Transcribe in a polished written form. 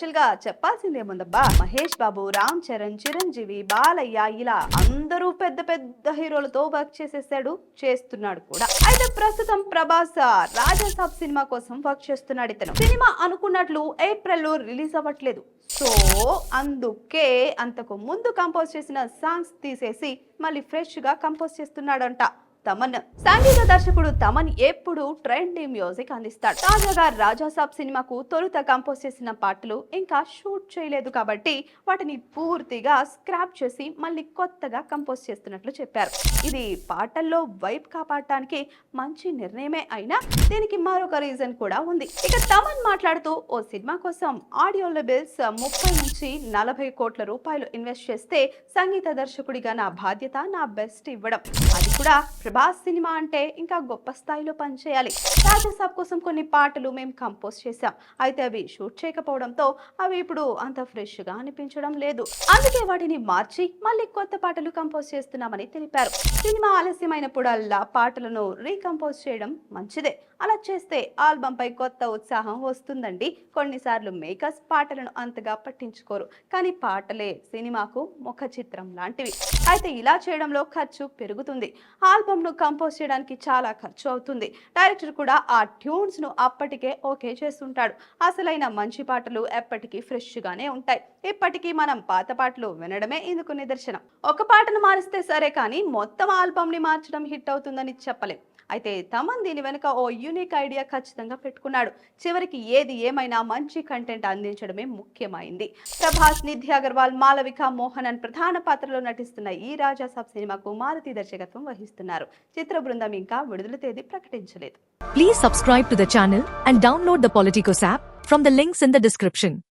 Special గా చెప్పాల్సిందేముందబ్బా, మహేష్ బాబు, రామ్ చరణ్, చిరంజీవి, బాలయ్య ఇలా అందరూ పెద్ద పెద్ద హీరోలతో వర్క్ చేస్తున్నాడు కూడా. అయితే ప్రస్తుతం ప్రభాస్ రాజాసాబ్ సినిమా కోసం వర్క్ చేస్తున్నాడు. ఇతను సినిమా అనుకున్నట్లు ఏప్రిల్ లో రిలీజ్ అవ్వట్లేదు. సో అందుకే అంతకు ముందు కంపోజ్ చేసిన సాంగ్స్ తీసేసి మళ్ళీ ఫ్రెష్ గా కంపోజ్ చేస్తున్నాడంట తమన్. సంగీత దర్శకుడు తమన్ ఎప్పుడు ట్రెండీ మ్యూజిక్ అందిస్తాడు. తాజాగా రాజాసాబ్ సినిమాకు తొలుత కంపోజ్ చేసిన పాటలు ఇంకా షూట్ చేయలేదు కాబట్టి వాటిని పూర్తిగా స్క్రాప్ చేసి మళ్ళీ కొత్తగా కంపోజ్ చేస్తున్నట్లు చెప్పారు. ఇది పాటల్లో వైబ్ కాపాడటానికి మంచి నిర్ణయమే అయినా దీనికి మరొక రీజన్ కూడా ఉంది. ఇక తమన్ మాట్లాడుతూ, ఓ సినిమా కోసం ఆడియో లెబెల్స్ 30 నుంచి 40 కోట్ల రూపాయలు ఇన్వెస్ట్ చేస్తే సంగీత దర్శకుడిగా నా బాధ్యత నా బెస్ట్ ఇవ్వడం, అది కూడా ప్రభాస్ సినిమా అంటే ఇంకా గొప్ప స్థాయిలో పనిచేయాలి. రాజాసాబ్ కోసం కొన్ని పాటలు మేము కంపోజ్ చేశాం, అయితే అవి షూట్ చేయకపోవడంతో అవి ఇప్పుడు అంత ఫ్రెష్ గా అనిపించడం లేదు. అందుకే వాటిని మార్చి మళ్ళీ కొత్త పాటలు కంపోజ్ చేస్తున్నామని తెలిపారు. సినిమా ఆలస్యమైనప్పుడల్లా పాటలను రీకంపోజ్ చేయడం మంచిదే. అలా చేస్తే ఆల్బమ్ పై కొత్త ఉత్సాహం వస్తుందండి. కొన్నిసార్లు మేకర్స్ పాటలను అంతగా పట్టించుకోరు, కానీ పాటలే సినిమాకు ముఖ చిత్రం లాంటివి. అయితే ఇలా చేయడంలో ఖర్చు పెరుగుతుంది. ఆల్బమ్ ను కంపోజ్ చేయడానికి చాలా ఖర్చు అవుతుంది. డైరెక్టర్ కూడా ఆ ట్యూన్స్ ను అప్పటికే ఓకే చేస్తుంటాడు. అసలైన మంచి పాటలు ఎప్పటికీ ఫ్రెష్ గానే ఉంటాయి. ఇప్పటికీ మనం పాత పాటలు వినడమే ఇందుకు నిదర్శనం. ఒక పాటను మారిస్తే సరే, కానీ మొత్తం ఆల్బమ్ ని మార్చడం హిట్ అవుతుందని చెప్పలేం. అయితే తమన్ దీని వెనుక ఓ యూనిక్ ఐడియా ఖచ్చితంగా పెట్టుకున్నాడు. చివరికి ఏది ఏమైనా మంచి కంటెంట్ అందించడమే ముఖ్యమైంది. ప్రభాస్, నిధి అగర్వాల్, మాలవిక మోహనన్ ప్రధాన పాత్రలో నటిస్తున్న ఈ రాజాసాబ్ సినిమాకు మారుతి దర్శకత్వం వహిస్తున్నారు. చిత్ర బృందం ఇంకా విడుదల తేదీ ప్రకటించలేదు. Please subscribe to the channel and download the Politicos app from the links in the description.